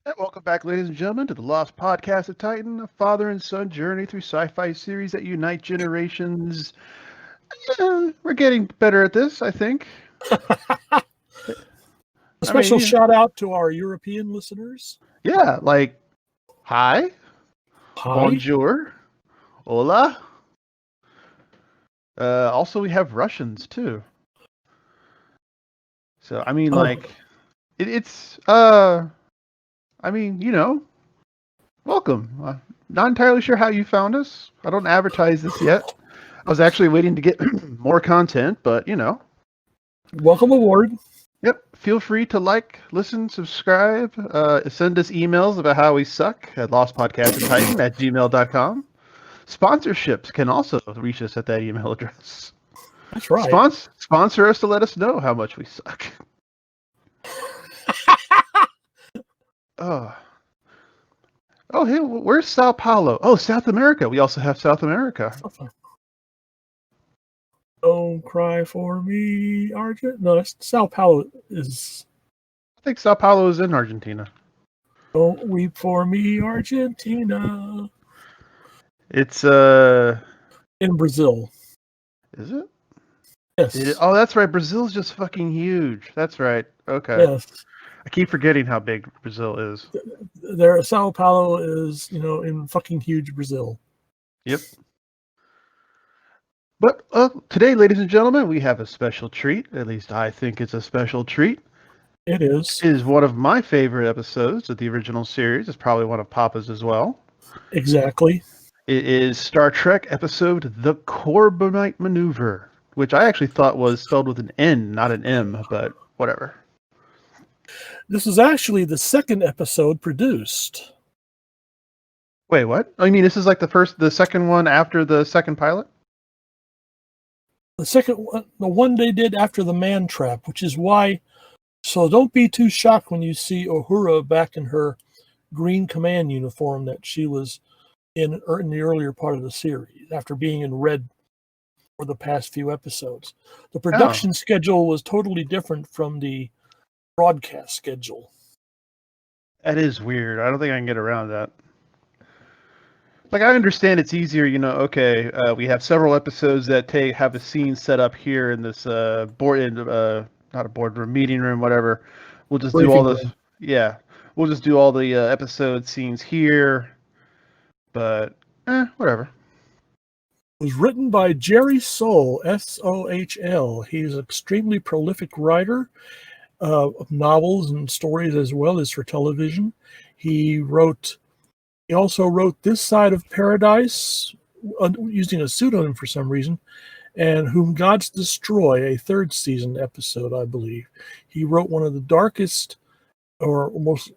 And welcome back, ladies and gentlemen, to the Lost Podcast of Titan, a father and son journey through sci-fi series that unite generations. We're getting better at this, I think. A I special mean, shout out to our European listeners. yeah, like hi, Hi. bonjour, hola. Also, we have Russians too. So I mean, Oh, like, it's I mean, welcome. Not entirely sure how you found us. I don't advertise this yet. I was actually waiting to get more content, but welcome aboard. Yep. Feel free to like, listen, subscribe, send us emails about how we suck at lostpodcastoftitan@gmail.com. Sponsorships can also reach us at that email address. That's right. Sponsor us to let us know how much we suck. Oh, oh, hey, where's Sao Paulo? Oh, South America. We also have South America. Don't cry for me, Argent. No, that's Sao Paulo is. I think Sao Paulo is in Argentina. Don't weep for me, Argentina. It's In Brazil. is it? Yes. Oh, that's right. Brazil's just fucking huge. That's right. Okay. Yes. I keep forgetting how big Brazil is. There, Sao Paulo is, in fucking huge Brazil. Yep. But today, ladies and gentlemen, we have a special treat. At least I think it's a special treat. It is. It is one of my favorite episodes of the original series. It's probably one of Papa's as well. Exactly. It is Star Trek episode The Corbomite Maneuver, which I actually thought was spelled with an N, not an M, but whatever. This is actually the second episode produced. Wait, what? Oh, you mean this is like the second one after the second pilot? The second one, the one they did after the Man Trap, which is why. So don't be too shocked when you see Uhura back in her green command uniform that she was in the earlier part of the series, after being in red for the past few episodes. The production schedule was totally different from the broadcast schedule. That is weird. I don't think I can get around that. Like, I understand it's easier, okay, we have several episodes that have a scene set up here in this not a boardroom, meeting room, whatever. We'll just do all Briefing this. room. Yeah, we'll just do all the episode scenes here. But, whatever. It was written by Jerry Sohl, Sohl. He's an extremely prolific writer of novels and stories as well as for television. He also wrote This Side of Paradise, using a pseudonym for some reason, and Whom Gods Destroy, a third season episode, I believe. He wrote one of the darkest or most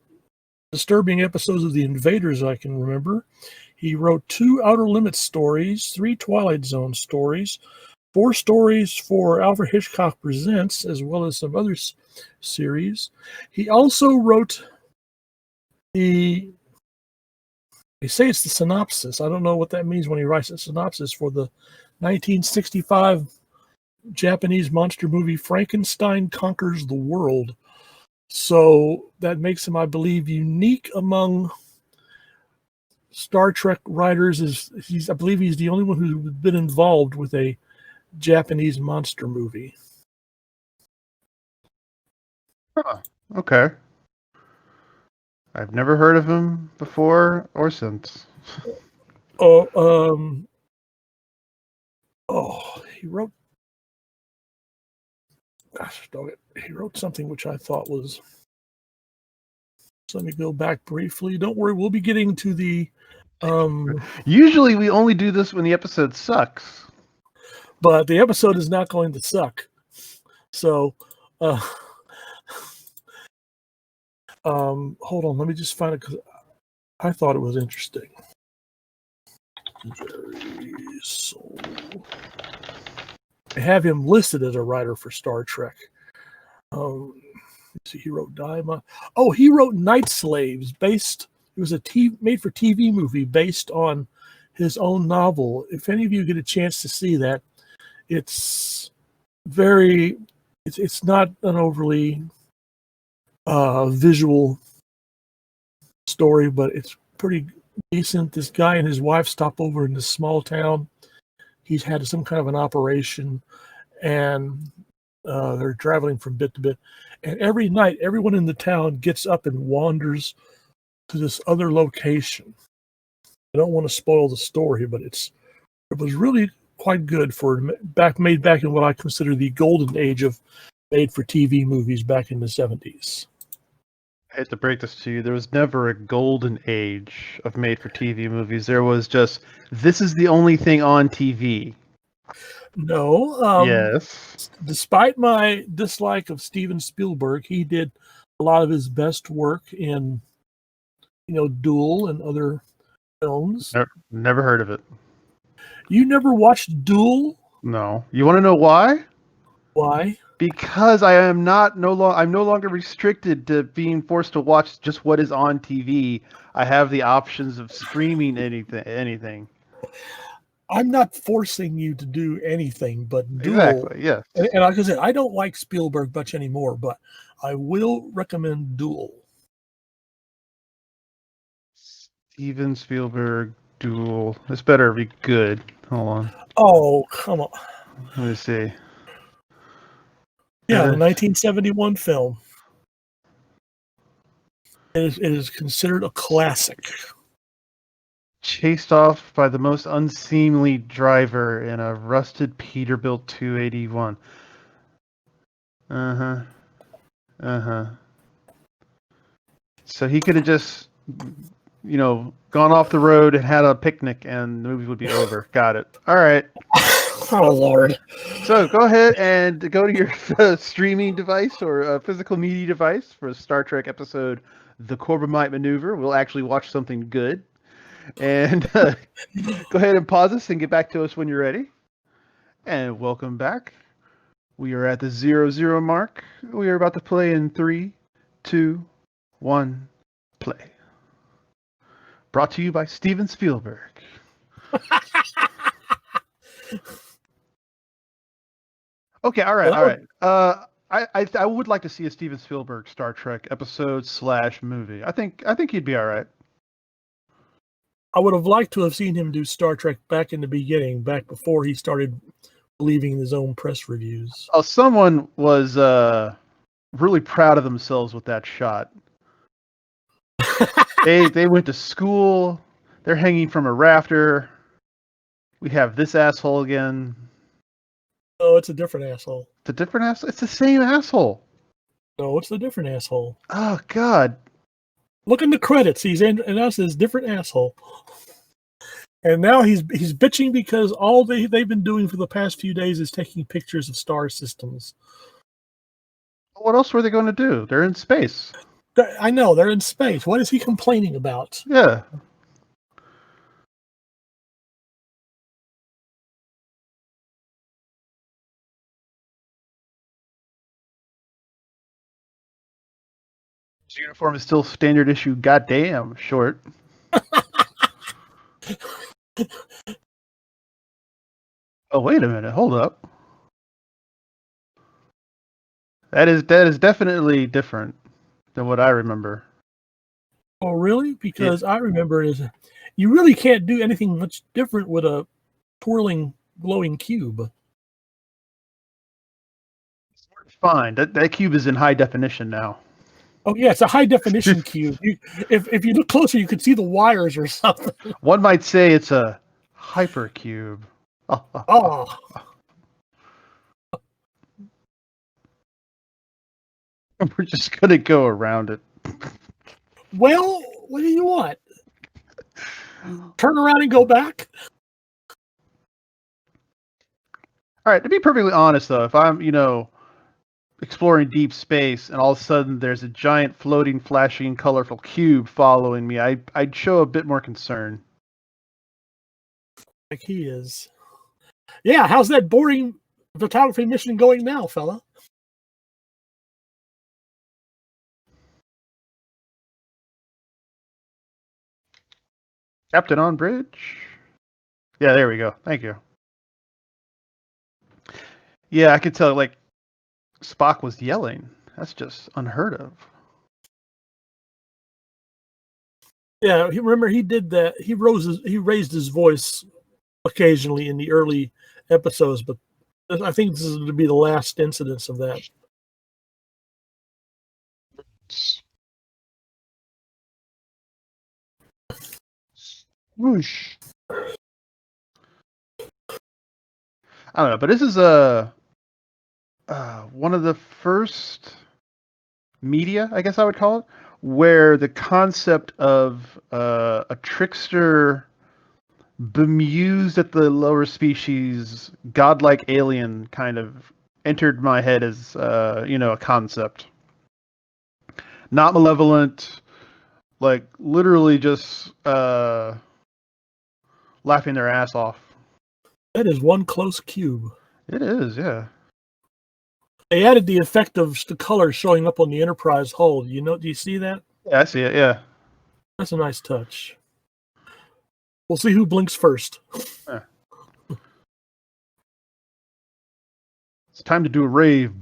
disturbing episodes of The Invaders I can remember. He wrote 2 Outer Limits stories, 3 Twilight Zone stories, 4 stories for Alfred Hitchcock Presents, as well as some other series. He also wrote they say it's the synopsis. I don't know what that means when he writes a synopsis for the 1965 Japanese monster movie Frankenstein Conquers the World. So that makes him, I believe, unique among Star Trek writers. I believe he's the only one who's been involved with a Japanese monster movie. Huh. Okay. I've never heard of him before or since. He wrote. Gosh, dog it. He wrote something which I thought was. So let me go back briefly. Don't worry, we'll be getting to the. Usually, we only do this when the episode sucks. But the episode is not going to suck. So, hold on. Let me just find it because I thought it was interesting. Jerry Sohl. I have him listed as a writer for Star Trek. He wrote Daima. Oh, he wrote Night Slaves. It was a made-for-TV movie based on his own novel. If any of you get a chance to see that, it's not an overly visual story, but it's pretty decent. This guy and his wife stop over in this small town. He's had some kind of an operation, and they're traveling from bit to bit. And every night, everyone in the town gets up and wanders to this other location. I don't want to spoil the story, but it was really quite good for made back in what I consider the golden age of made-for-TV movies back in the 70s. I hate to break this to you. There was never a golden age of made-for-TV movies. There was just, this is the only thing on TV. No. Yes. Despite my dislike of Steven Spielberg, he did a lot of his best work in, Duel and other films. Never heard of it. You never watched Duel? No. You want to know why? Why? Because I'm no longer restricted to being forced to watch just what is on TV. I have the options of streaming anything. I'm not forcing you to do anything, but Duel. Exactly, yes. And like I said, I don't like Spielberg much anymore, but I will recommend Duel. Steven Spielberg Duel. This better be good. Hold on. Oh, come on. Let me see. Yeah, the 1971 film. It is considered a classic. Chased off by the most unseemly driver in a rusted Peterbilt 281. So he could have just, gone off the road and had a picnic and the movie would be over. Got it. All right. Oh, Lord. So go ahead and go to your streaming device or physical media device for Star Trek episode The Corbomite Maneuver. We'll actually watch something good. And go ahead and pause us and get back to us when you're ready. And welcome back. We are at the 0-0 mark. We are about to play in 3, 2, 1, play. Brought to you by Steven Spielberg. Okay, all right. I would like to see a Steven Spielberg Star Trek episode / movie. I think he'd be all right. I would have liked to have seen him do Star Trek back in the beginning, back before he started believing his own press reviews. Oh, someone was really proud of themselves with that shot. They went to school. They're hanging from a rafter. We have this asshole again. Oh, it's a different asshole. It's a different asshole? It's the same asshole. No, it's a different asshole. Oh, God. Look in the credits. He's announced as different asshole. And now he's bitching because all they've been doing for the past few days is taking pictures of star systems. What else were they going to do? They're in space. I know, they're in space. What is he complaining about? Yeah. His uniform is still standard issue goddamn short. Oh, wait a minute. Hold up. That is definitely different than what I remember. Oh, really? Because I remember it as you really can't do anything much different with a twirling, glowing cube. Fine. That cube is in high definition now. Oh, yeah, it's a high definition cube. If you look closer, you could see the wires or something. One might say it's a hypercube. Oh. We're just going to go around it. Well, what do you want? Turn around and go back? All right, to be perfectly honest, though, if I'm, exploring deep space and all of a sudden there's a giant floating, flashing, colorful cube following me, I'd show a bit more concern. Like he is. Yeah, how's that boring photography mission going now, fella? Captain on bridge? Yeah, there we go. Thank you. Yeah, I could tell, Spock was yelling. That's just unheard of. Yeah, remember he did that. He raised his voice occasionally in the early episodes, but I think this is to be the last incidence of that. Whoosh. I don't know, but this is one of the first media, I guess I would call it, where the concept of a trickster bemused at the lower species, godlike alien kind of entered my head as a concept. Not malevolent, like literally just laughing their ass off. That is one close cube. It is, yeah. They added the effect of the color showing up on the Enterprise hull. Do you see that? Yeah, I see it, yeah. That's a nice touch. We'll see who blinks first. Yeah. It's time to do a rave.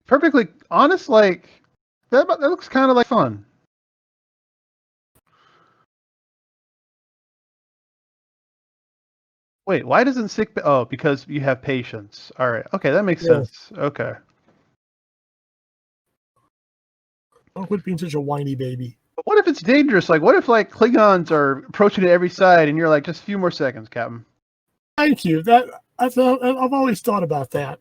Perfectly honest, like that looks kind of like fun. Wait, why doesn't sick? Oh, because you have patience. All right, okay, that makes Yeah. sense. Okay. Don't quit being such a whiny baby. But what if it's dangerous? Like, what if like Klingons are approaching it every side, and you're like, just a few more seconds, Captain. Thank you. I've always thought about that.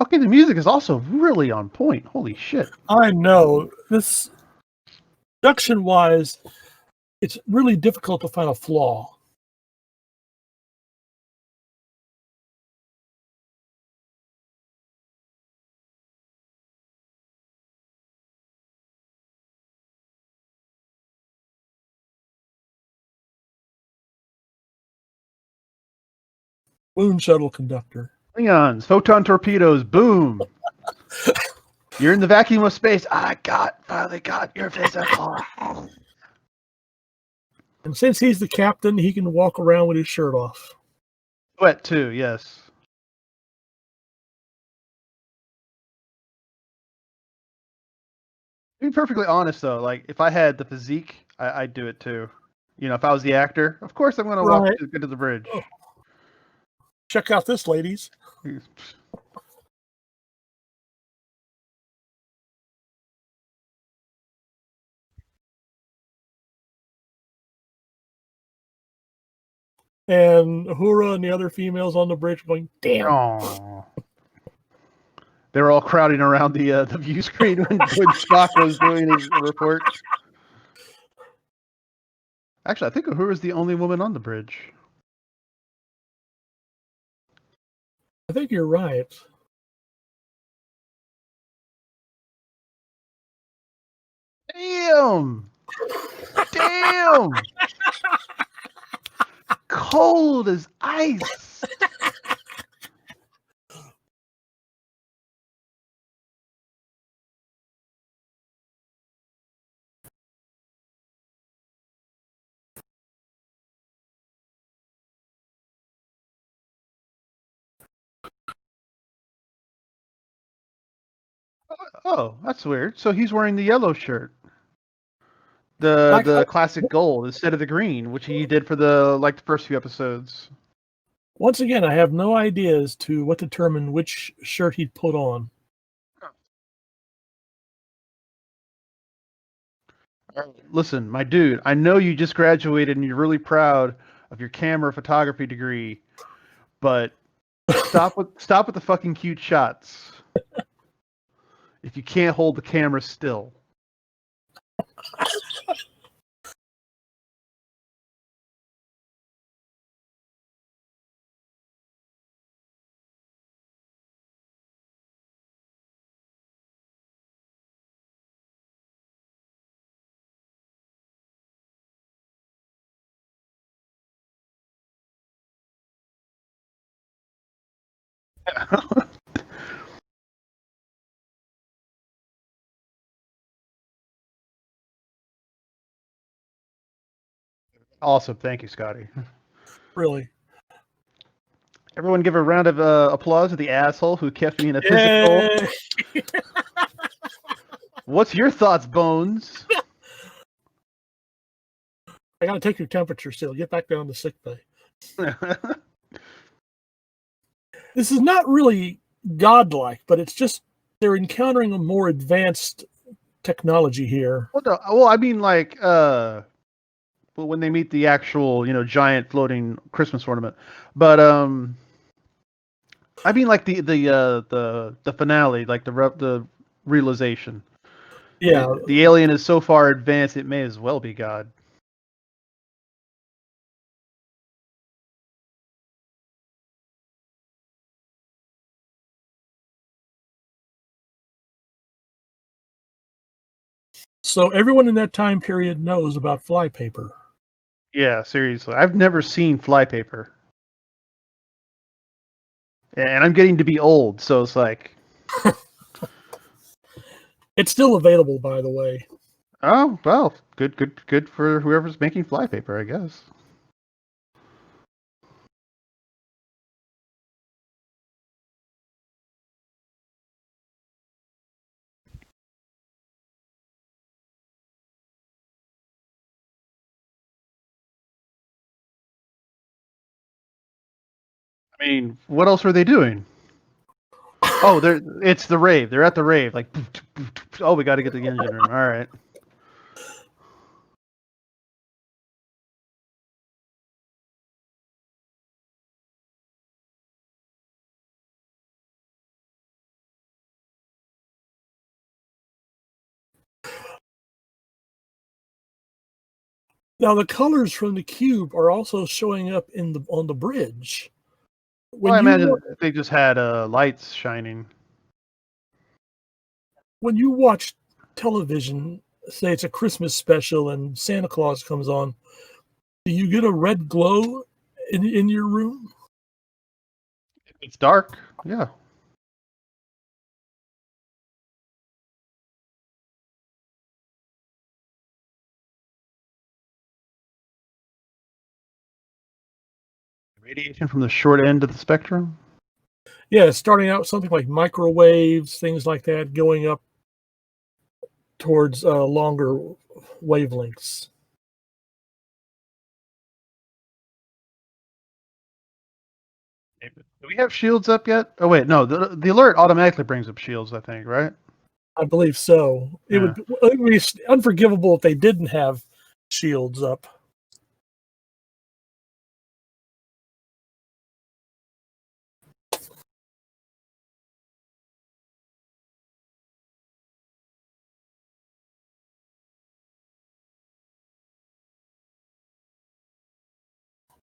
Okay, the music is also really on point. Holy shit. I know this production wise, it's really difficult to find a flaw. Moon shuttle conductor. Klingons, photon torpedoes, boom. You're in the vacuum of space. Finally got your physical. And since he's the captain, he can walk around with his shirt off. Wet too, yes. To be perfectly honest, though, like if I had the physique, I'd do it too. You know, if I was the actor, of course I'm going to walk Right. to the bridge. Oh. Check out this, ladies. And Uhura and the other females on the bridge going, damn. Oh. They were all crowding around the view screen when Spock was doing his report. Actually, I think Uhura's the only woman on the bridge. I think you're right. Damn! Damn! Cold as ice. Oh, that's weird. So he's wearing the yellow shirt. The classic gold instead of the green, which he did for the first few episodes. Once again, I have no idea as to what determined which shirt he'd put on. Listen, my dude, I know you just graduated and you're really proud of your camera photography degree, but stop with the fucking cute shots. If you can't hold the camera still. Awesome. Thank you, Scotty. Really. Everyone give a round of applause to the asshole who kept me in a physical. Yay! What's your thoughts, Bones? I gotta take your temperature still. Get back down to sick bay. This is not really godlike, but it's just they're encountering a more advanced technology here. Well, I mean, like, well, when they meet the actual, giant floating Christmas ornament, but I mean, like the finale, like the realization. Yeah. The alien is so far advanced, it may as well be God. So everyone in that time period knows about flypaper. Yeah, seriously, I've never seen flypaper, and I'm getting to be old, so it's like, It's still available, by the way. oh well, good for whoever's making flypaper, I guess. I mean, what else were they doing? Oh, it's the rave. They're at the rave. Like, oh, we got to get to the engine room. All right. Now the colors from the cube are also showing up on the bridge. Well, I imagine they just had lights shining. When you watch television, say it's a Christmas special and Santa Claus comes on, do you get a red glow in your room? It's dark. Yeah. Radiation from the short end of the spectrum. Yeah, starting out something like microwaves, things like that, going up towards longer wavelengths. Do we have shields up yet? Oh wait, no. The alert automatically brings up shields. I think, right? I believe so. It Yeah. would be unforgivable if they didn't have shields up.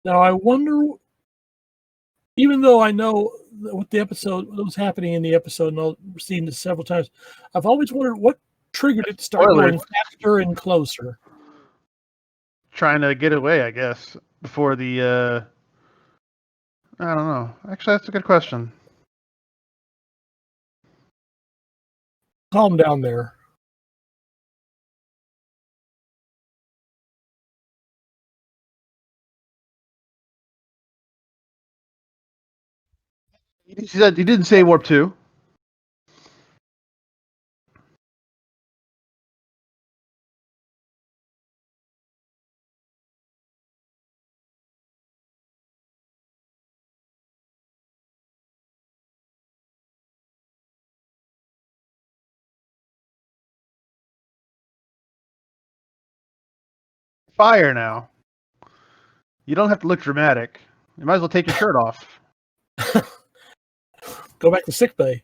Now I wonder, even though I know what the episode what was happening in the episode, and I've seen this several times, I've always wondered what triggered it to start Spoilers. going faster and closer. Trying to get away, I guess, before the. I don't know. Actually, that's a good question. Calm down there. He said he didn't say warp 2. Fire now. You don't have to look dramatic. You might as well take your shirt off. Go back to sick bay.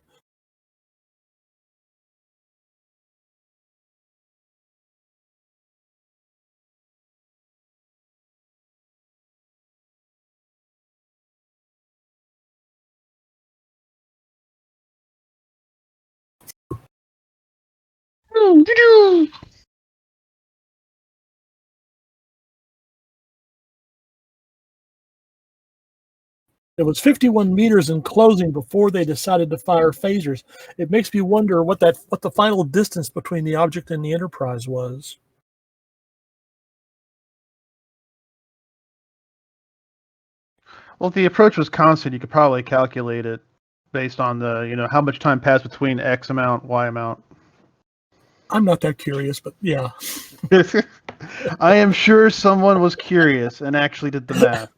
It was 51 meters in closing before they decided to fire phasers. It makes me wonder what the final distance between the object and the Enterprise was. Well, if the approach was constant, you could probably calculate it based on the how much time passed between X amount, Y amount. I'm not that curious, but yeah. I am sure someone was curious and actually did the math.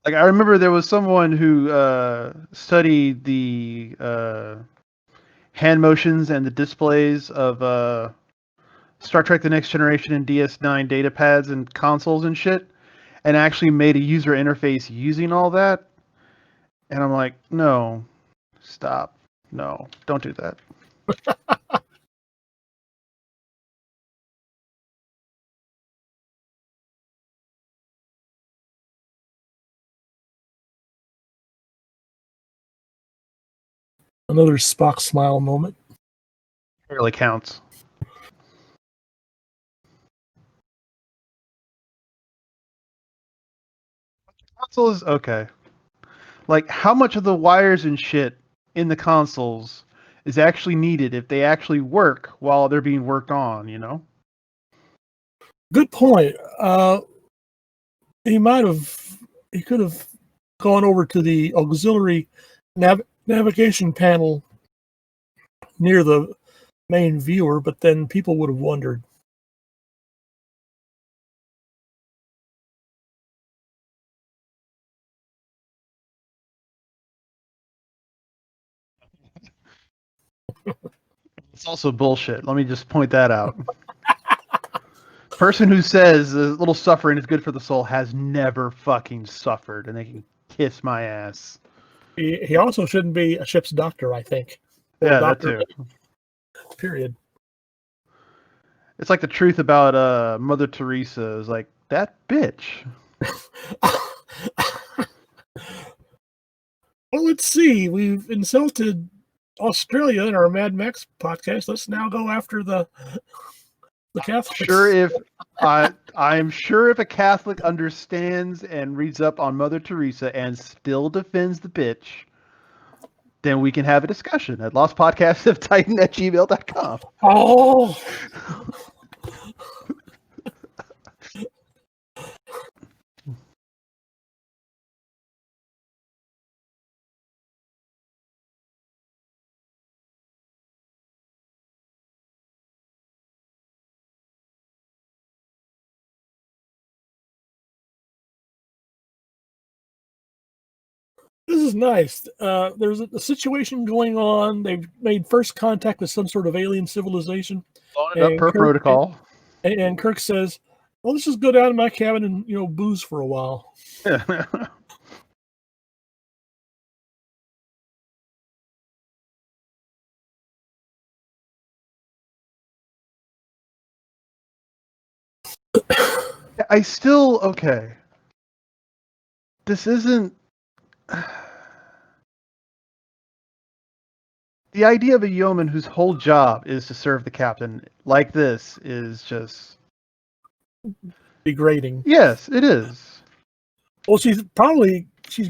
Like, I remember there was someone who studied the hand motions and the displays of Star Trek: The Next Generation and DS9 data pads and consoles and shit, and actually made a user interface using all that. And I'm like, no, stop. No, don't do that. Another Spock smile moment. It really counts. Console is okay. Like, how much of the wires and shit in the consoles is actually needed if they actually work while they're being worked on? Good point. He could have gone over to the auxiliary navigation panel near the main viewer, but then people would have wondered. It's also bullshit. Let me just point that out. Person who says a little suffering is good for the soul has never fucking suffered, and they can kiss my ass. He also shouldn't be a ship's doctor, I think. Or Yeah, doctor, that too. period. It's like the truth about Mother Teresa is like, that bitch. Well, let's see. We've insulted Australia in our Mad Max podcast. Let's now go after the Catholics. I'm sure if a Catholic understands and reads up on Mother Teresa and still defends the bitch, then we can have a discussion at lostpodcastoftitan@gmail.com. Oh. This is nice. There's a situation going on. They've made first contact with some sort of alien civilization. Blowing it up per protocol. And Kirk says, well, let's just go down to my cabin and, booze for a while. Okay. This isn't. The idea of a yeoman whose whole job is to serve the captain like this is just degrading. Yes, it is. Well, she's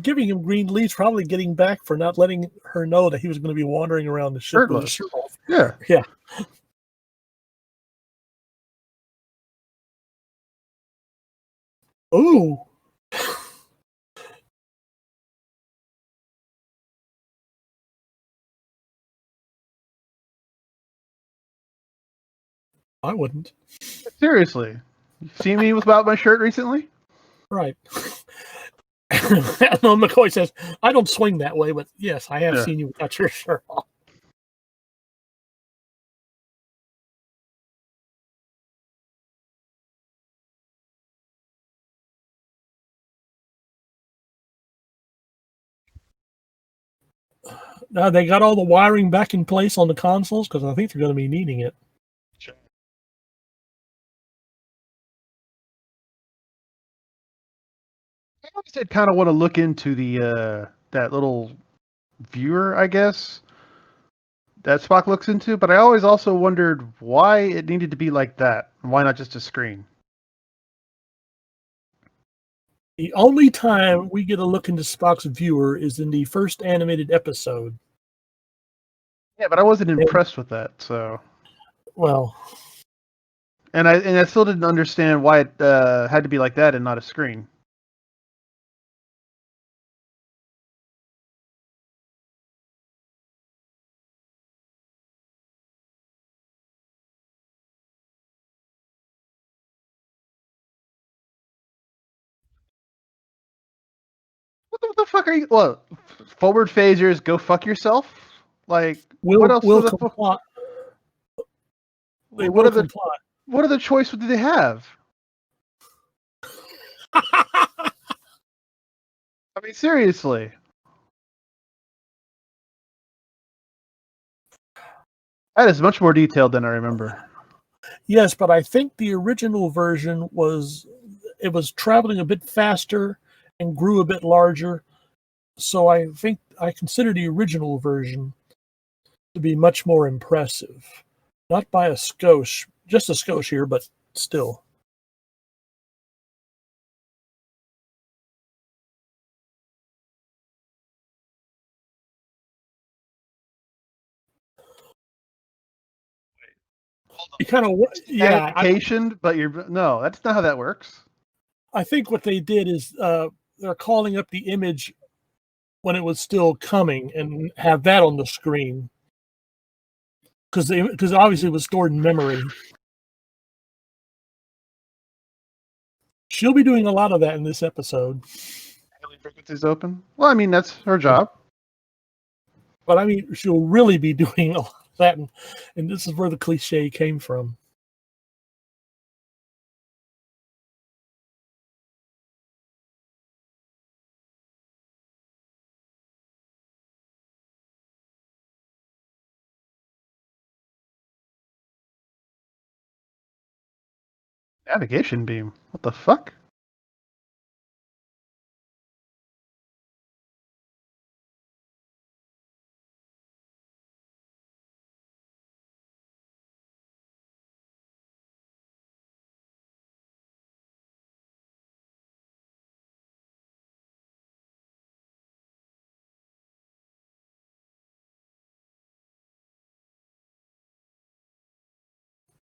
giving him green leaves, probably getting back for not letting her know that he was going to be wandering around the ship with a shirt off. Yeah. Yeah. Ooh. I wouldn't. Seriously. You see me without my shirt recently? Right. No, McCoy says, I don't swing that way, but yes, I have seen you without your shirt off. Now they got all the wiring back in place on the consoles because I think they're going to be needing it. Sure. I always did kind of want to look into the that little viewer, I guess, that Spock looks into, but I always also wondered why it needed to be like that. Why not just a screen? The only time we get a look into Spock's viewer is in the first animated episode. Yeah, but I wasn't And, impressed with that. So, well, and I still didn't understand why it had to be like that and not a screen. What the fuck are you? What, forward phasers? Go fuck yourself. Like, what else? will comply. They What will are the comply. what other choice do they have? I mean, seriously. That is much more detailed than I remember. Yes, but I think the original version was traveling a bit faster and grew a bit larger. So I think I consider the original version to be much more impressive. Not by a skosh, just a skosh here, but still. You kind of, yeah. Magnification, but no, that's not how that works. I think what they did is they're calling up the image when it was still coming and have that on the screen because obviously it was stored in memory. She'll be doing a lot of that in this episode. Alien frequencies open. Well, I mean, that's her job. But I mean, she'll really be doing a lot of that, and this is where the cliche came from. Navigation beam. What the fuck?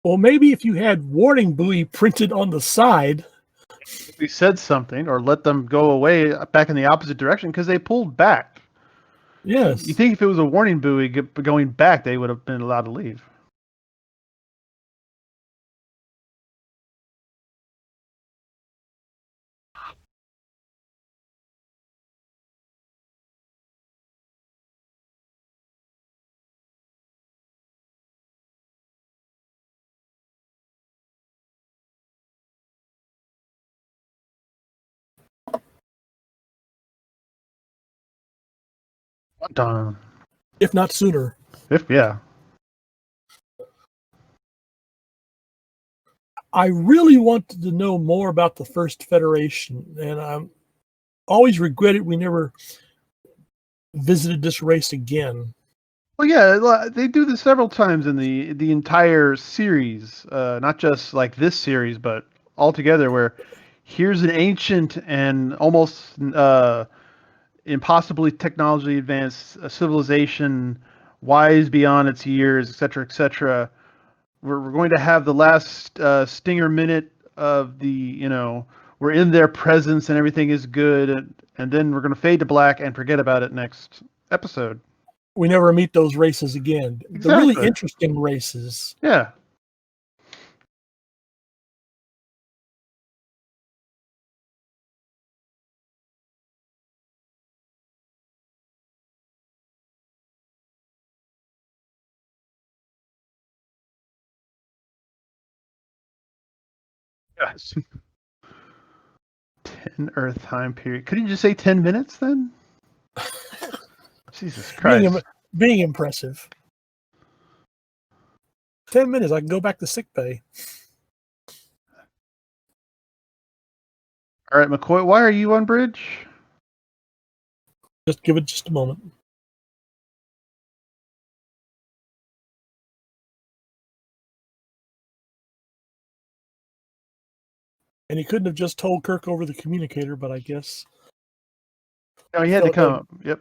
Well, maybe if you had warning buoy printed on the side. If we said something or let them go away back in the opposite direction because they pulled back. Yes. You think if it was a warning buoy going back, they would have been allowed to leave. Done. If not sooner. Yeah. I really wanted to know more about the First Federation, and I'm always regretted we never visited this race again. Well, yeah, they do this several times in the entire series, not just like this series, but altogether. Where here's an ancient and almost impossibly technology advanced civilization, wise beyond its years, etc., etc. We're going to have the last stinger minute of we're in their presence and everything is good, and then we're going to fade to black and forget about it next episode. We never meet those races again. Exactly. The really interesting races. Yeah. Yes. 10 Earth time period. Could you just say 10 minutes then? Jesus Christ. Being impressive. 10 minutes, I can go back to sick bay. All right, McCoy, why are you on bridge? Just give it just a moment. And he couldn't have just told Kirk over the communicator, but I guess. No, he had to come. Yep.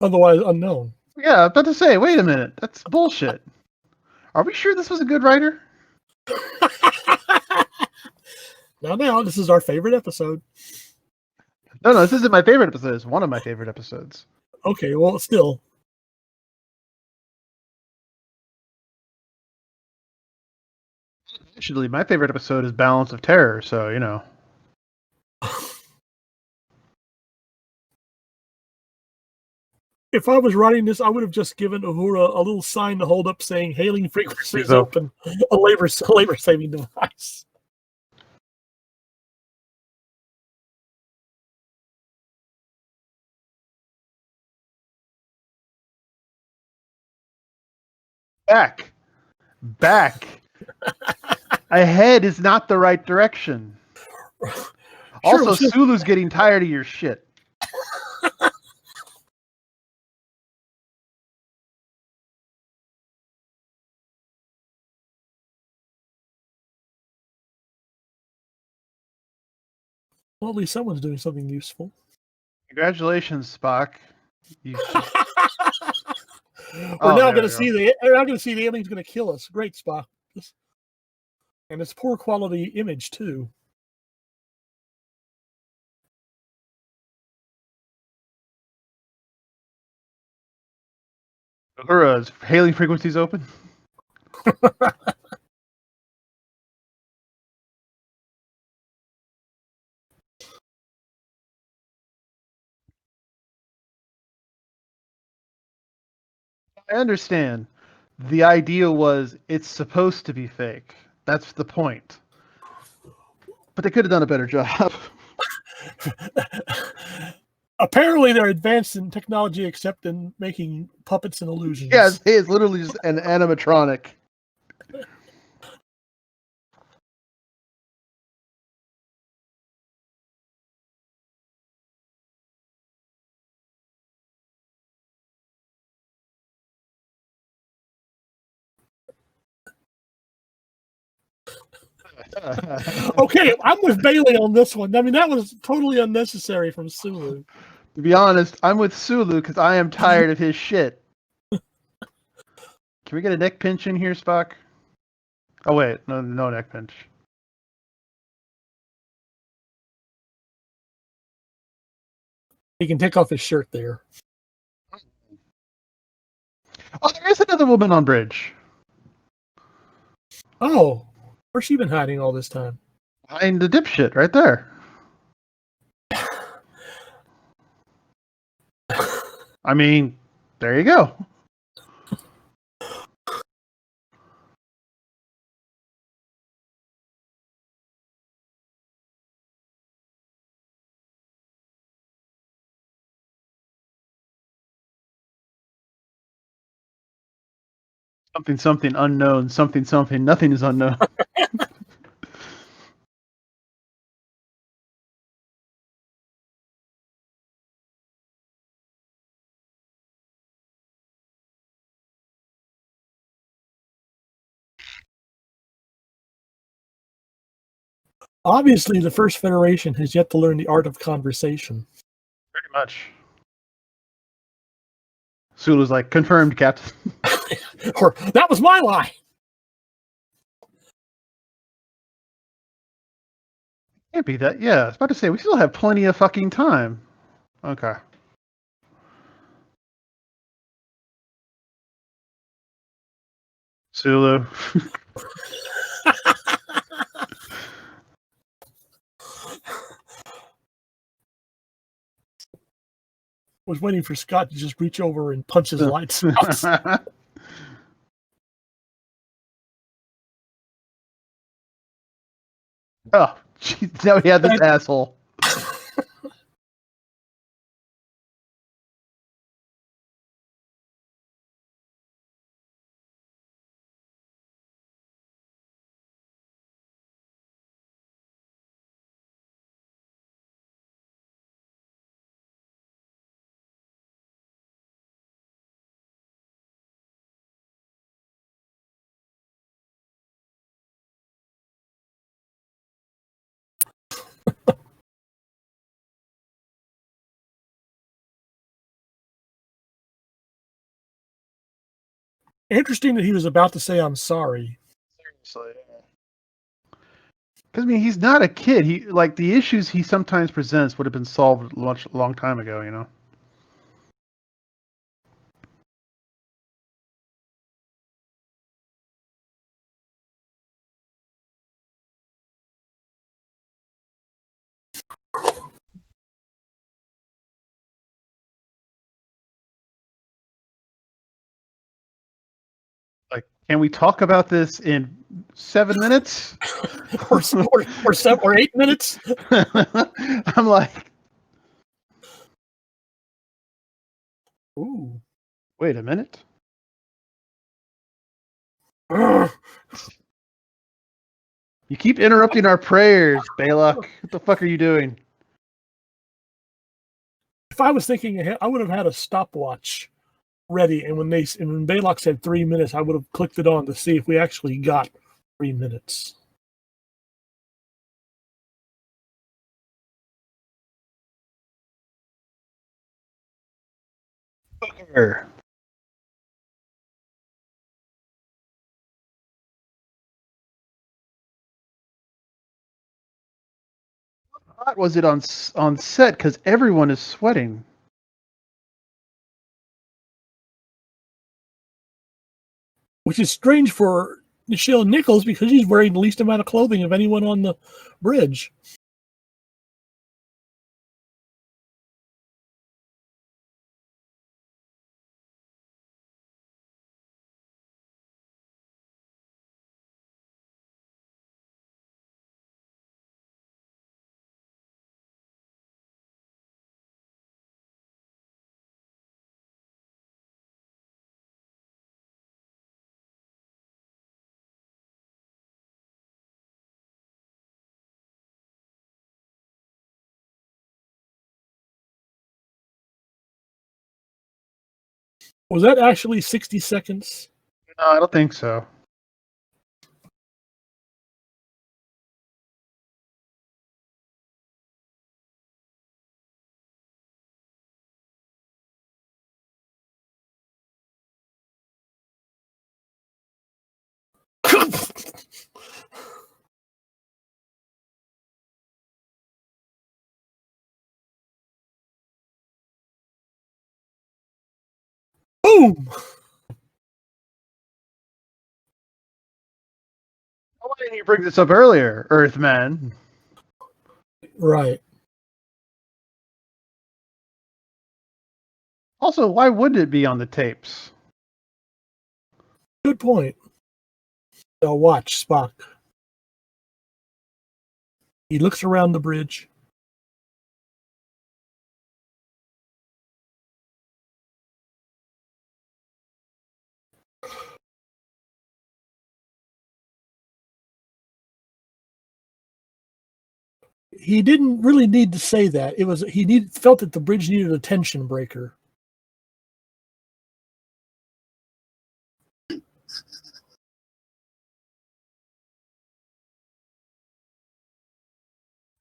Otherwise unknown. Yeah, I was about to say, wait a minute. That's bullshit. Are we sure this was a good writer? Now, this is our favorite episode. No, this isn't my favorite episode. It's one of my favorite episodes. Okay, well, still. Actually, my favorite episode is Balance of Terror, so, you know. If I was writing this, I would have just given Uhura a little sign to hold up saying hailing frequencies open, a labor saving device. Back. Ahead is not the right direction. Also, Sulu's getting tired of your shit. Well, at least someone's doing something useful. Congratulations, Spock. We're now going to see the alien's going to kill us. Great, Spock. And it's poor quality image too. Uhura's hailing frequencies open. I understand. The idea was it's supposed to be fake. That's the point. But they could have done a better job. Apparently, they're advanced in technology, except in making puppets and illusions. Yes, it's literally just an animatronic. Okay, I'm with Bailey on this one. I mean, that was totally unnecessary from Sulu. To be honest, I'm with Sulu because I am tired of his shit. Can we get a neck pinch in here, Spock? Oh wait, no neck pinch. He can take off his shirt there. Oh, there is another woman on bridge. Oh, where's she been hiding all this time? Behind the dipshit, right there. I mean, there you go. Something unknown, something, nothing is unknown. Obviously, the First Federation has yet to learn the art of conversation. Pretty much. Sulu's like, confirmed, Captain. Or, that was my lie! Can't be that. Yeah, I was about to say, we still have plenty of fucking time. Okay. Sulu. Was waiting for Scott to just reach over and punch his lights out. Oh, jeez, now we have this asshole. Interesting that he was about to say, "I'm sorry." Seriously. Because I mean, he's not a kid. He like the issues he sometimes presents would have been solved much long time ago. You know. Like, can we talk about this in 7 minutes? or 8 minutes. I'm like, Ooh. wait a minute. Ugh. You keep interrupting our prayers, Balok. What the fuck are you doing? If I was thinking ahead, I would have had a stopwatch ready, and when Balok said 3 minutes, I would have clicked it on to see if we actually got 3 minutes. Fucker. How hot was it on set? Because everyone is sweating. Which is strange for Nichelle Nichols because she's wearing the least amount of clothing of anyone on the bridge. Was that actually 60 seconds? No, I don't think so. Boom! Why didn't you bring this up earlier, Earthman? Right. Also, why wouldn't it be on the tapes? Good point. Now watch Spock. He looks around the bridge. He didn't really need to say that. It was felt that the bridge needed a tension breaker.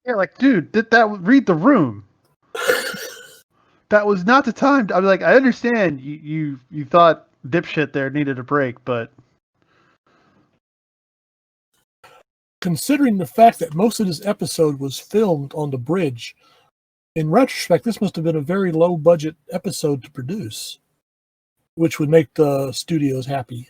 Yeah, like, dude, read the room. That was not the time. I was like, I understand you thought dipshit there needed a break, but Considering the fact that most of this episode was filmed on the bridge, in retrospect, this must have been a very low budget episode to produce, which would make the studios happy.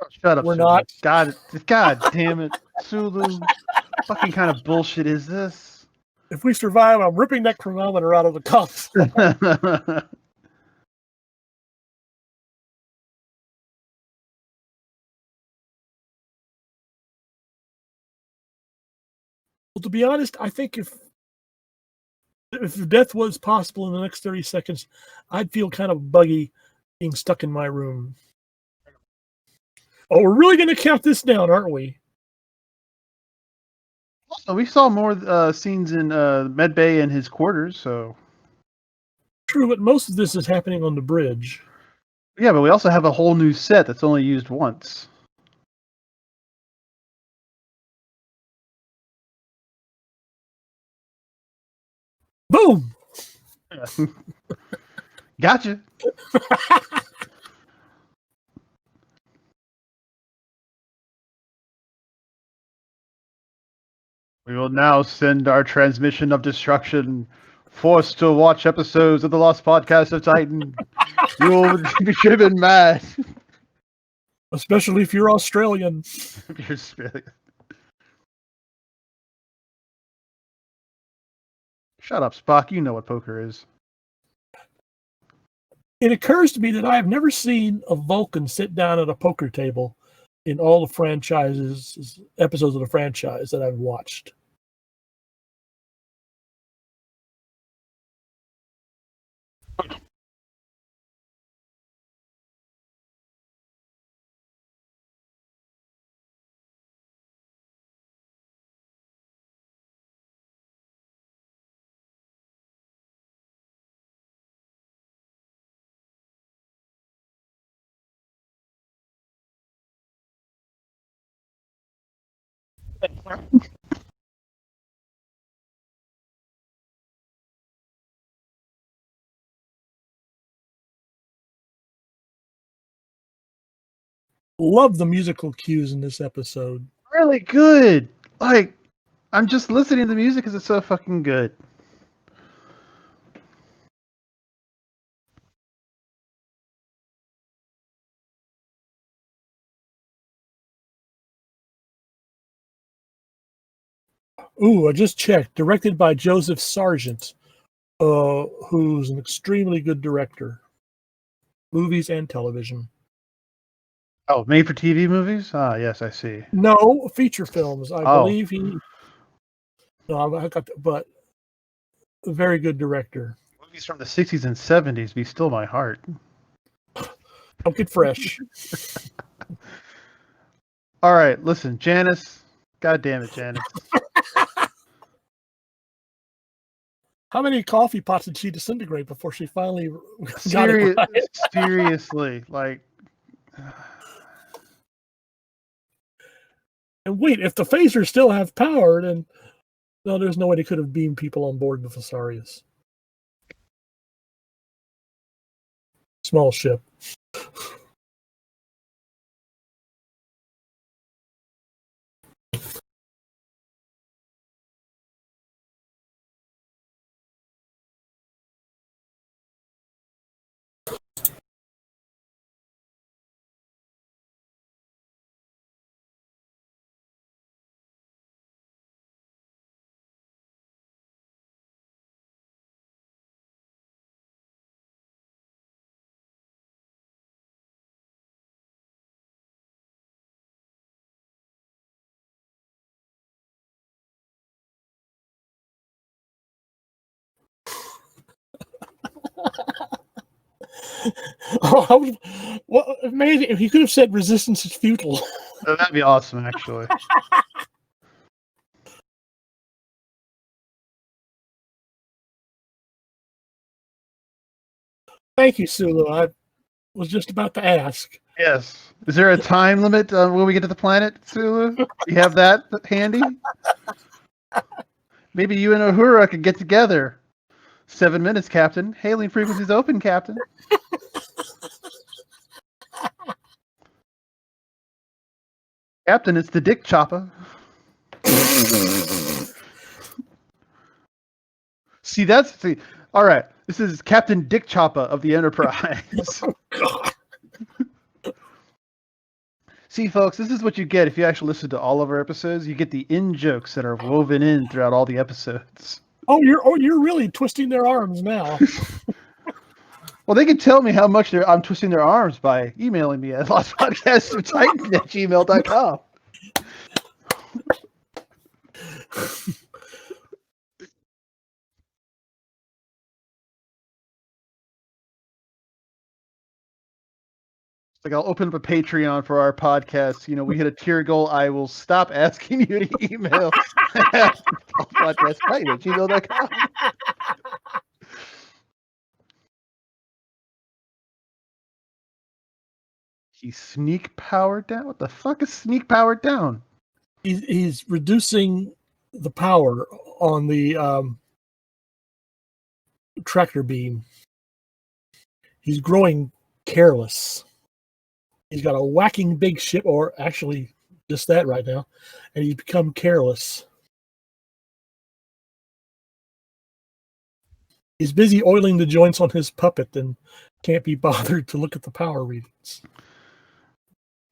shut up, We're Sulu. not. God damn it, Sulu. Fucking kind of bullshit is this? If we survive, I'm ripping that chronometer out of the cuff. Well, to be honest, I think if death was possible in the next 30 seconds, I'd feel kind of buggy being stuck in my room. Oh, we're really going to count this down, aren't we? Also, we saw more scenes in Med Bay and his quarters, so True, but most of this is happening on the bridge. yeah, but we also have a whole new set that's only used once. Boom. Gotcha. We will now send our transmission of destruction. Forced to watch episodes of the Lost Podcast of Titan. You will be driven mad. Especially if you're Australian. You're Australian. Shut up, Spock. You know what poker is. It occurs to me that I have never seen a Vulcan sit down at a poker table in all the episodes of the franchise that I've watched. Love the musical cues in this episode. Really good. Like, I'm just listening to the music because it's so fucking good. Ooh, I just checked. Directed by Joseph Sargent, who's an extremely good director. Movies and television. Oh, made for TV movies? Ah, yes, I see. No, feature films. I Oh. believe he. No, I got, but a very good director. Movies from the 60s and 70s be still my heart. Don't get fresh. All right, listen, Janice. God damn it, Janice. How many coffee pots did she disintegrate before she finally got it right? Seriously, like. And wait, if the phasers still have power, then no, there's no way they could have beamed people on board the Thessarius. Small ship. Well, amazing. He could have said resistance is futile. Oh, that'd be awesome, actually. Thank you, Sulu. I was just about to ask. Yes. Is there a time limit when we get to the planet, Sulu? You have that handy? Maybe you and Uhura could get together. 7 minutes, Captain. Hailing frequencies open, Captain. Captain, it's the Dick Chopper. See. All right. This is Captain Dick Chopper of the Enterprise. See, folks, this is what you get if you actually listen to all of our episodes. You get the in-jokes that are woven in throughout all the episodes. Oh, you're really twisting their arms now. Well, they can tell me how much I'm twisting their arms by emailing me at lostpodcastoftitan@gmail.com. Like, I'll open up a Patreon for our podcast. You know, we hit a tier goal. I will stop asking you to email lostpodcastoftitan@gmail.com. He's sneak powered down? What the fuck is sneak powered down? He's reducing the power on the tractor beam. He's growing careless. He's got a whacking big ship, or actually just that right now, and he's become careless. He's busy oiling the joints on his puppet and can't be bothered to look at the power readings.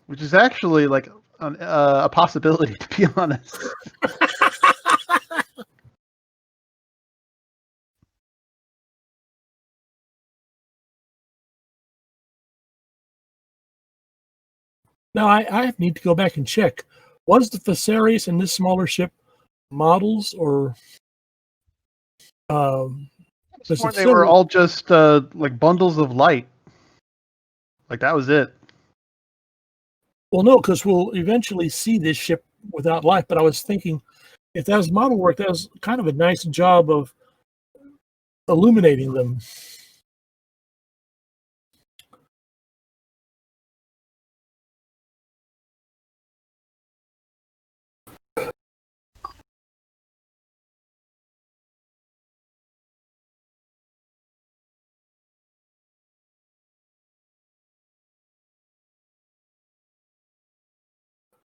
Which is actually like a possibility, to be honest. Now, I need to go back and check. Was the Viserys and this smaller ship models, or does it They were still- all just like bundles of light. Like that was it. Well, no, because we'll eventually see this ship without life. But I was thinking, if that was model work, that was kind of a nice job of illuminating them.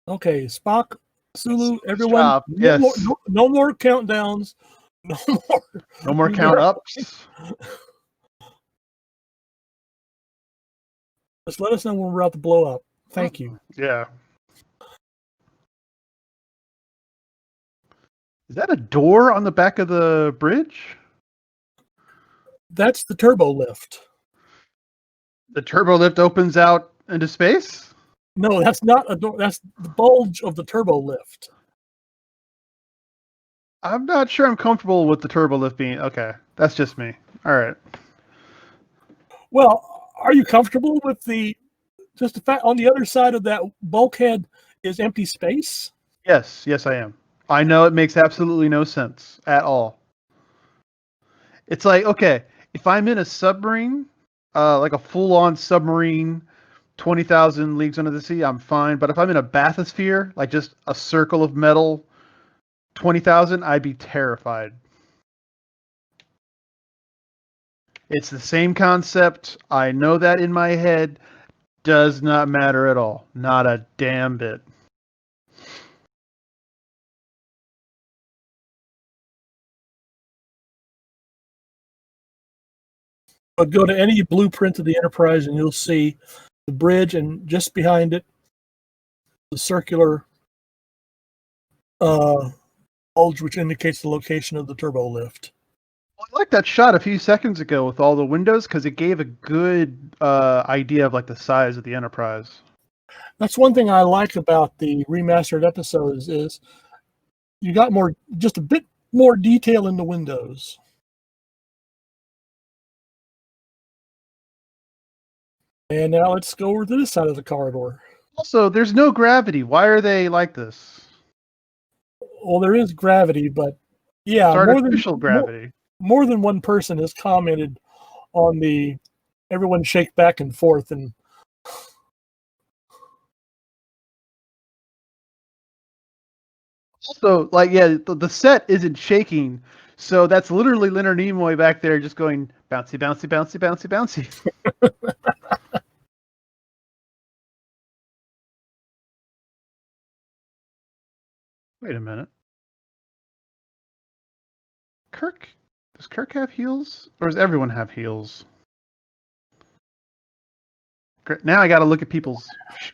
Okay, Spock, Sulu, everyone. job, No, more, yes. no more countdowns. No more. No more count ups. Just let us know when we're about to blow up. Thank you. Yeah. Is that a door on the back of the bridge? That's the turbo lift. The turbo lift opens out into space? No, that's not a door. That's the bulge of the turbo lift. I'm not sure I'm comfortable with the turbo lift being okay. That's just me. All right. Well, are you comfortable with the fact on the other side of that bulkhead is empty space? Yes, I am. I know it makes absolutely no sense at all. It's like, okay, if I'm in a submarine, like a full-on submarine, 20,000 leagues under the sea, I'm fine. But if I'm in a bathysphere, like just a circle of metal, 20,000, I'd be terrified. It's the same concept. I know that in my head. Does not matter at all. Not a damn bit. But go to any blueprint of the Enterprise and you'll see the bridge, and just behind it, the circular bulge, which indicates the location of the turbo lift. I like that shot a few seconds ago with all the windows because it gave a good idea of like the size of the Enterprise. That's one thing I like about the remastered episodes is you got just a bit more detail in the windows. And now let's go over to this side of the corridor. Also, there's no gravity. Why are they like this? Well, there is gravity, but yeah, It's artificial gravity. More than one person has commented on the everyone shake back and forth, and also, like, yeah, the set isn't shaking, so that's literally Leonard Nimoy back there just going bouncy, bouncy, bouncy, bouncy, bouncy. Wait a minute. Does Kirk have heels? Or does everyone have heels? Now I gotta look at people's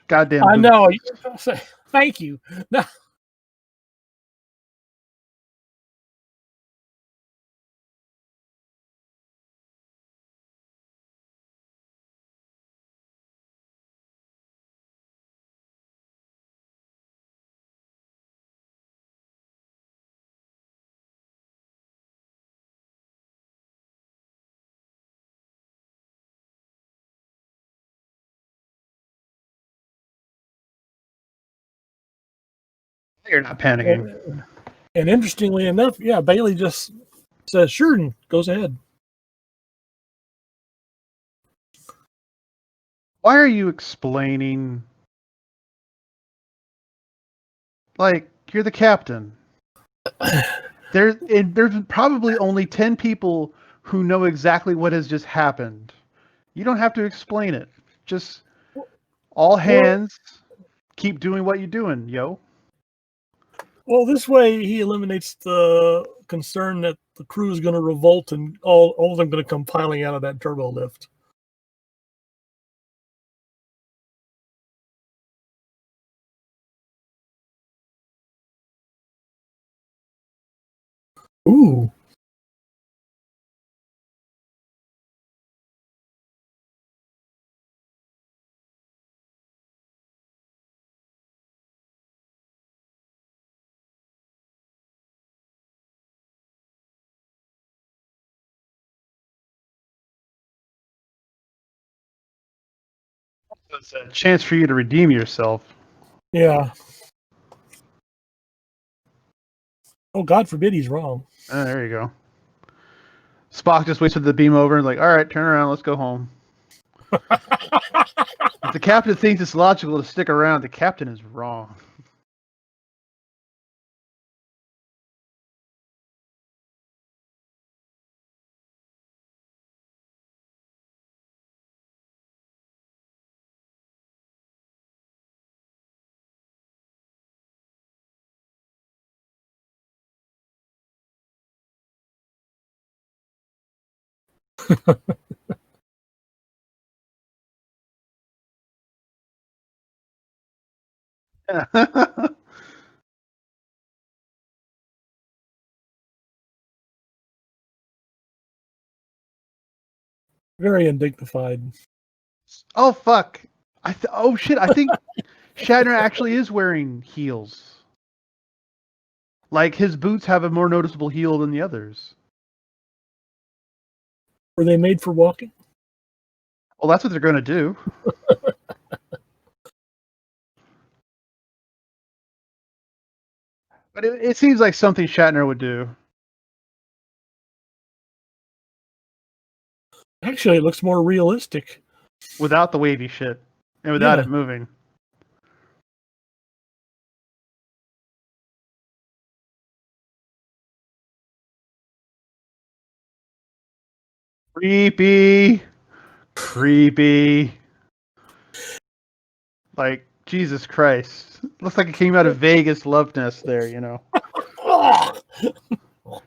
goddamn I know. boots. Thank you. No. You're not panicking. And interestingly enough, yeah, Bailey just says, sure, and goes ahead. Why are you explaining? Like, you're the captain. There's probably only 10 people who know exactly what has just happened. You don't have to explain it. Just all hands, keep doing what you're doing, yo. Well, this way he eliminates the concern that the crew is going to revolt and all of them going to come piling out of that turbo lift. Ooh. It's a chance for you to redeem yourself. Yeah. Oh, God forbid he's wrong. There you go. Spock just waits for the beam over and like, all right, turn around, let's go home. If the captain thinks it's logical to stick around, the captain is wrong. Very undignified. Oh fuck! Oh shit! I think Shatner actually is wearing heels. Like his boots have a more noticeable heel than the others. Were they made for walking? Well, that's what they're going to do. But it seems like something Shatner would do. Actually, it looks more realistic. Without the wavy shit. And without Yeah. it moving. Creepy. Creepy. Like, Jesus Christ. Looks like it came out of Vegas Love Nest there, you know.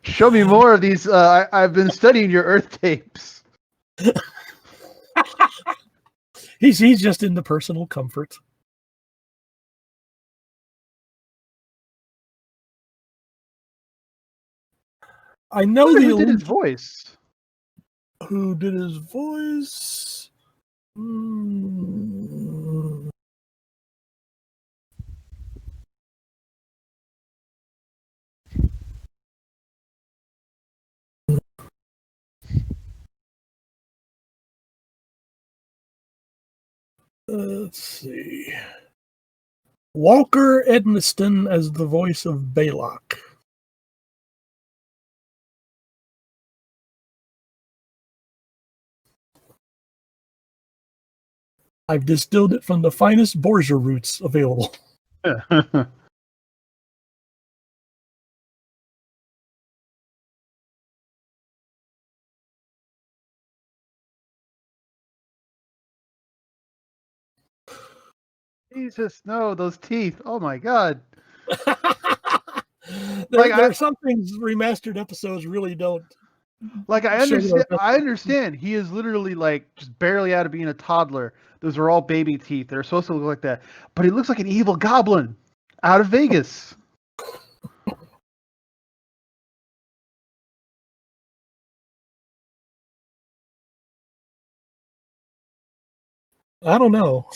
Show me more of these. I've been studying your Earth tapes. He's just into personal comfort. I know Who did his voice? Who did his voice? Hmm. Let's see. Walker Edmiston as the voice of Baylock. I've distilled it from the finest Borgia roots available. Jesus, no, those teeth. Oh my god. There are some things remastered episodes really don't. Like I understand. He is literally like just barely out of being a toddler. Those are all baby teeth. They're supposed to look like that. But he looks like an evil goblin out of Vegas. I don't know.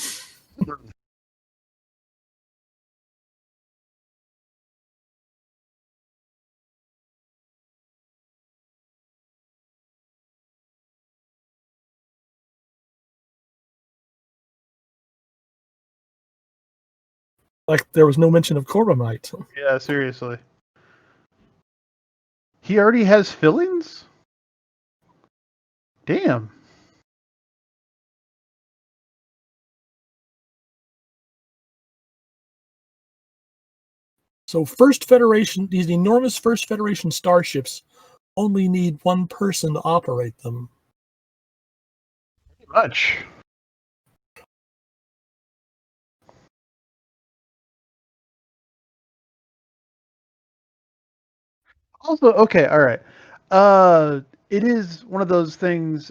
Like there was no mention of Corbomite. Yeah, seriously. He already has fillings? Damn. So First Federation, these enormous First Federation starships only need one person to operate them. Pretty much. Also, okay, all right. It is one of those things.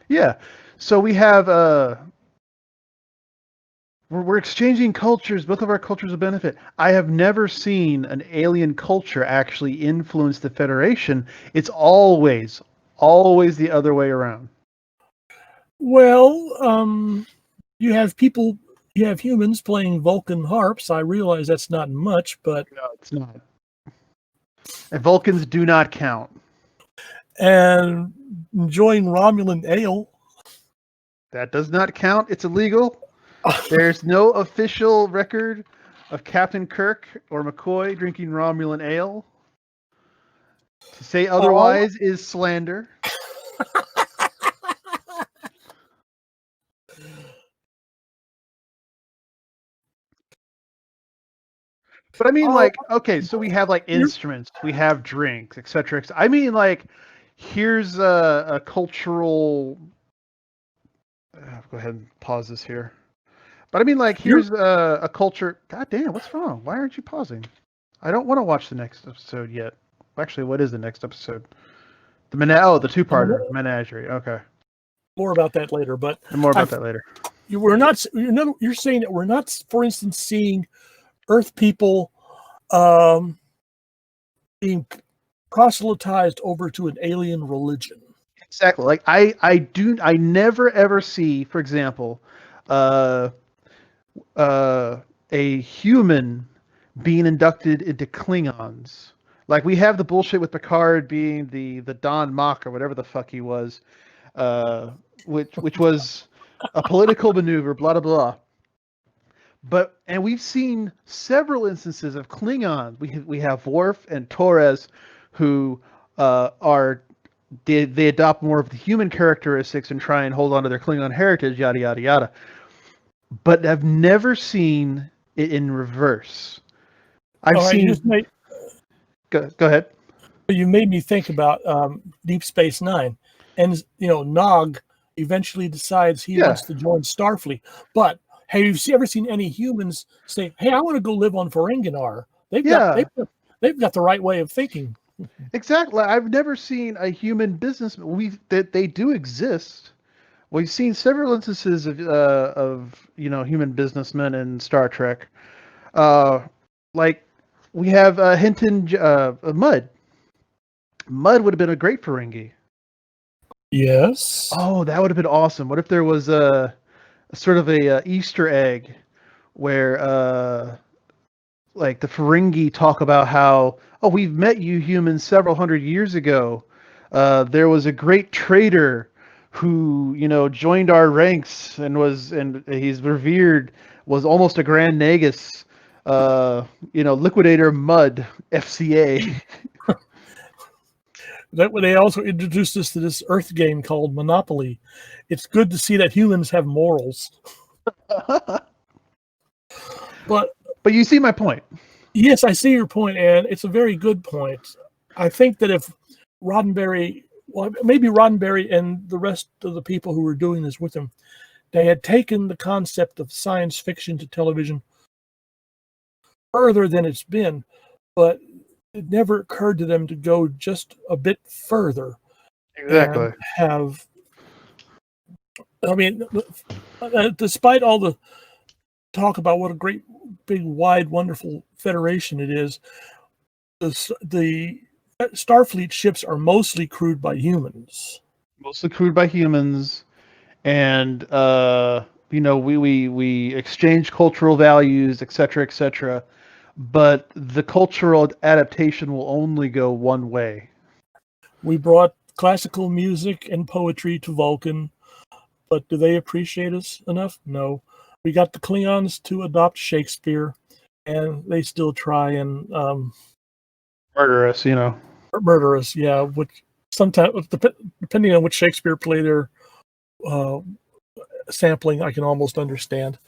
Yeah. So we have we're exchanging cultures. Both of our cultures will benefit. I have never seen an alien culture actually influence the Federation. It's always the other way around. Well, you have humans playing Vulcan harps. I realize that's not much, but No, it's not. And Vulcans do not count. and enjoying Romulan ale. That does not count. It's illegal. There's no official record of Captain Kirk or McCoy drinking Romulan ale. To say otherwise is slander. But I mean, like, okay, so we have like instruments, we have drinks, etc. I mean, like, here's a cultural. Go ahead and pause this here. But I mean, like, here's a culture. God damn, what's wrong? Why aren't you pausing? I don't want to watch the next episode yet. Actually, what is the next episode? The two-parter Menagerie. Okay. More about that later, but And more about that later. You're saying that we're not, for instance, seeing Earth people being proselytized over to an alien religion. Exactly. Like I never ever see, for example, a human being inducted into Klingons. Like we have the bullshit with Picard being the Don Mock or whatever the fuck he was, which was a political maneuver, blah blah blah. And we've seen several instances of Klingons. We have Worf and Torres, who they adopt more of the human characteristics and try and hold on to their Klingon heritage, yada yada yada. But I've never seen it in reverse. I've seen. Go ahead. You made me think about Deep Space Nine, and Nog eventually decides he wants to join Starfleet. But have you ever seen any humans say, "Hey, I want to go live on Ferenginar"? They've got the right way of thinking. Exactly. I've never seen a human businessman. They do exist. We've seen several instances of human businessmen in Star Trek. Like we have Hinton Mudd. Mudd would have been a great Ferengi. Yes. Oh, that would have been awesome. What if there was a sort of a Easter egg where like the Ferengi talk about how, oh, we've met you humans several hundred years ago. There was a great trader who, joined our ranks and he's revered, was almost a Grand Nagus, Liquidator Mudd, FCA. That way, they also introduced us to this Earth game called Monopoly. It's good to see that humans have morals. But you see my point. Yes, I see your point, and it's a very good point. I think that if maybe Roddenberry and the rest of the people who were doing this with him, they had taken the concept of science fiction to television further than it's been, but it never occurred to them to go just a bit further. Exactly. Despite all the talk about what a great, big, wide, wonderful federation it is, the Starfleet ships are mostly crewed by humans. And we exchange cultural values, etc., etc. But the cultural adaptation will only go one way. We brought classical music and poetry to Vulcan, but do they appreciate us enough? No. We got the Klingons to adopt Shakespeare, and they still try and murder us, Murder us, yeah. Which sometimes, depending on which Shakespeare play they're sampling, I can almost understand.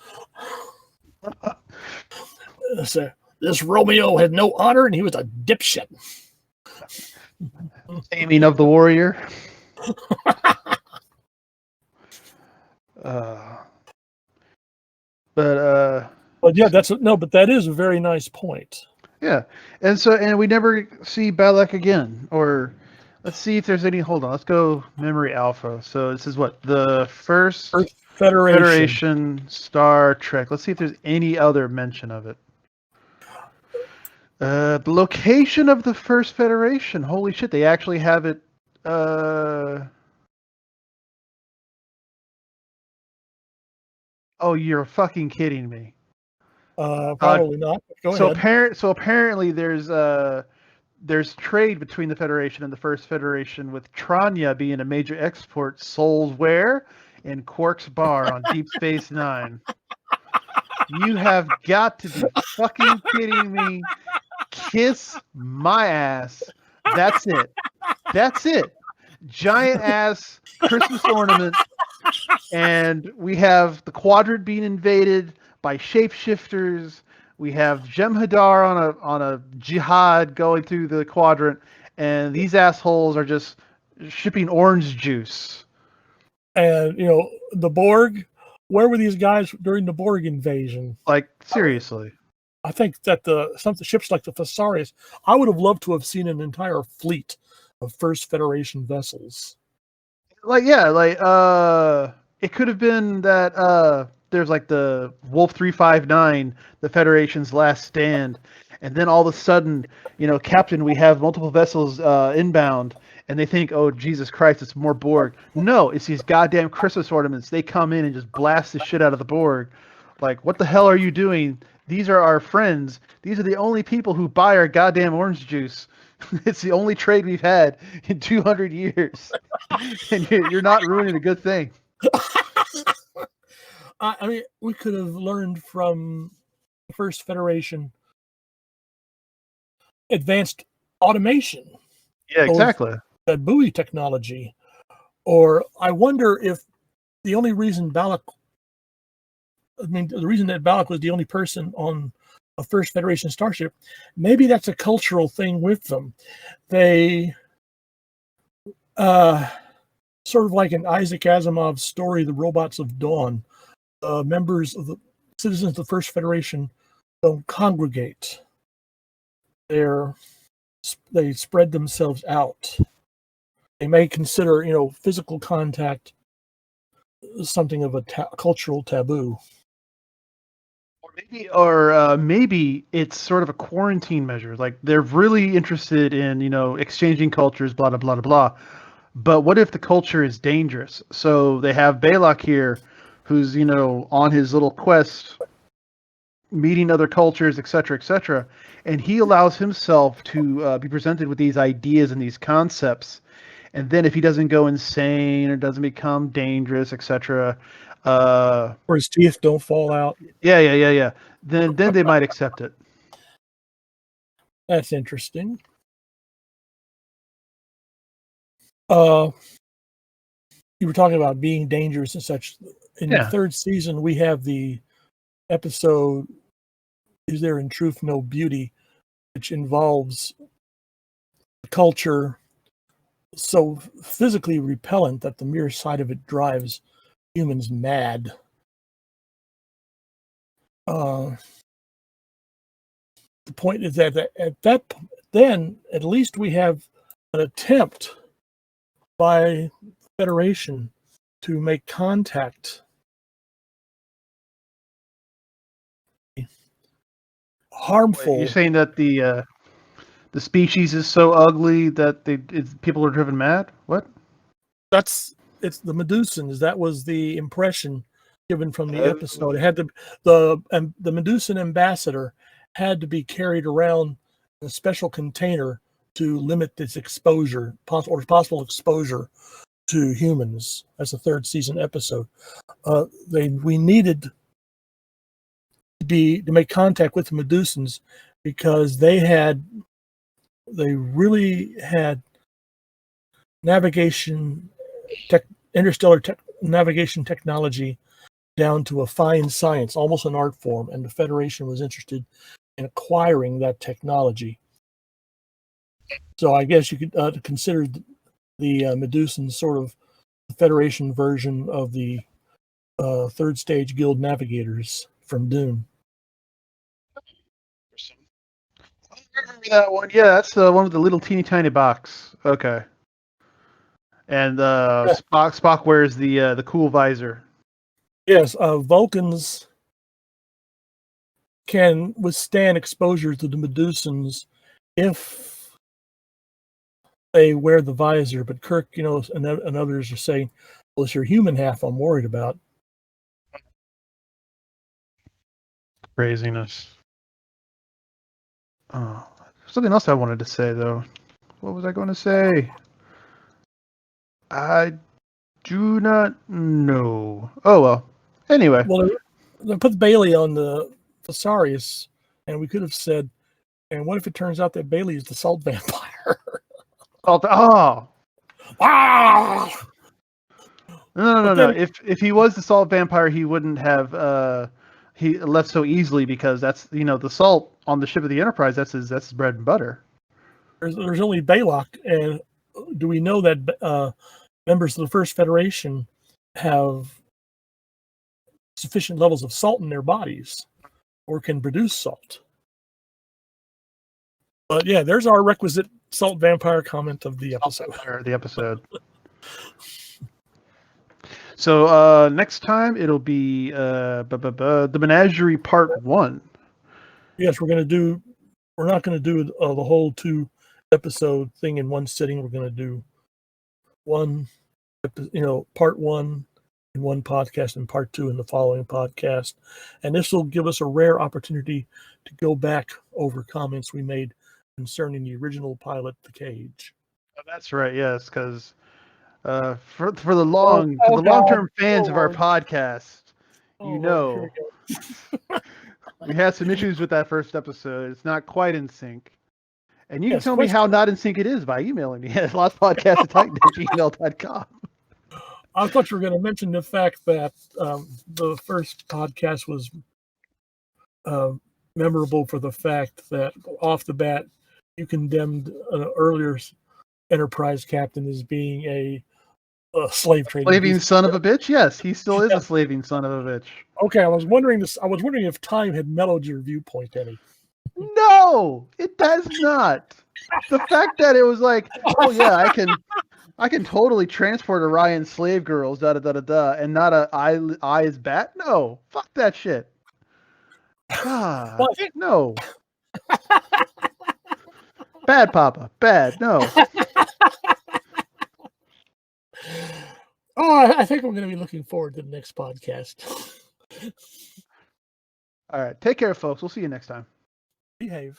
So, this Romeo had no honor, and he was a dipshit. Taming of the Warrior. Uh, but But yeah, but that is a very nice point. yeah, and we never see Balak again. Or let's see if there's any. Hold on, let's go memory alpha. So this is what the first Earth Federation. Federation Star Trek. Let's see if there's any other mention of it. The location of the first Federation. Holy shit, they actually have it. Oh, you're fucking kidding me. Probably not. Go ahead. So apparently there's trade between the Federation and the First Federation, with Tranya being a major export. Souls where? In Quark's bar on Deep Space Nine. You have got to be fucking kidding me. Kiss my ass. That's it. That's it. Giant ass Christmas ornament. And we have the quadrant being invaded by shapeshifters. We have Jem'Hadar on a jihad going through the quadrant, and these assholes are just shipping orange juice. And the Borg. Where were these guys during the Borg invasion? Like, seriously. I think that some ships like the Thesarius, I would have loved to have seen an entire fleet of First Federation vessels. It could have been that there's like the Wolf 359, the Federation's last stand, and then all of a sudden, Captain, we have multiple vessels inbound, and they think, oh, Jesus Christ, it's more Borg. No, it's these goddamn Christmas ornaments. They come in and just blast the shit out of the Borg. Like, what the hell are you doing? These are our friends. These are the only people who buy our goddamn orange juice. It's the only trade we've had in 200 years. And you're not ruining a good thing. I mean, we could have learned from the First Federation advanced automation. Yeah, exactly. That buoy technology. Or I wonder if the only reason the reason that Balak was the only person on a First Federation starship, maybe that's a cultural thing with them. They, sort of like in Isaac Asimov's story, The Robots of Dawn, members of the citizens of the First Federation don't congregate. They spread themselves out. They may consider, physical contact something of a cultural taboo. Maybe it's sort of a quarantine measure. Like, they're really interested in, exchanging cultures, blah, blah, blah, blah. But what if the culture is dangerous? So they have Balak here, who's, on his little quest, meeting other cultures, etc., and he allows himself to be presented with these ideas and these concepts. And then if he doesn't go insane or doesn't become dangerous, etc., or his teeth don't fall out. Yeah. Then they might accept it. That's interesting. You were talking about being dangerous and such. In the third season, we have the episode, Is There in Truth No Beauty, which involves a culture so physically repellent that the mere sight of it drives humans mad. The point is that then at least we have an attempt by the Federation to make contact. Harmful. Wait, you're saying that the species is so ugly that people are driven mad? What? It's the Medusans. That was the impression given from the episode. It had the Medusan ambassador had to be carried around in a special container to limit its exposure, possible exposure to humans. That's a third season episode. We needed to make contact with the Medusans because they really had interstellar navigation technology down to a fine science, almost an art form, and the Federation was interested in acquiring that technology. So I guess you could consider the Medusans sort of the Federation version of the Third Stage Guild Navigators from Dune. I remember that one. Yeah, that's the one with the little teeny tiny box. Okay. And Yeah. Spock wears the cool visor. Yes, Vulcans can withstand exposure to the Medusans if they wear the visor. But Kirk, and others are saying, well, it's your human half I'm worried about. Craziness. Oh, something else I wanted to say though. What was I going to say? I do not know. Oh well. Anyway. Well, they put Bailey on the Thesarius, and we could have said, and what if it turns out that Bailey is the salt vampire? Oh. Ah! No. If he was the salt vampire, he wouldn't have he left so easily because that's the salt on the ship of the Enterprise. That's his bread and butter. There's only Baylock, and do we know that members of the First Federation have sufficient levels of salt in their bodies, or can produce salt? But yeah, there's our requisite salt vampire comment of the episode. So next time it'll be the Menagerie Part 1. Yes, we're not going to do the whole 2-episode thing in one sitting. We're going to do part 1 in one podcast and part 2 in the following podcast. And this will give us a rare opportunity to go back over comments we made concerning the original pilot, The Cage. Oh, that's right. Yes, because for the long-term fans of our podcast, we had some issues with that first episode. It's not quite in sync. And you can tell me how not in sync it is by emailing me at lostpodcast@gmail.com. I thought you were going to mention the fact that the first podcast was memorable for the fact that off the bat, you condemned an earlier Enterprise captain as being a slave trader. Slaving son of a bitch? Yes, he still is a slaving son of a bitch. Okay, I was wondering if time had mellowed your viewpoint any. No, it does not. The fact that it was like, oh yeah, I can totally transport Orion slave girls, and not I is bat. No, fuck that shit. God, no. Bad, Papa. Bad. No. I think I'm going to be looking forward to the next podcast. All right. Take care, folks. We'll see you next time. Behave.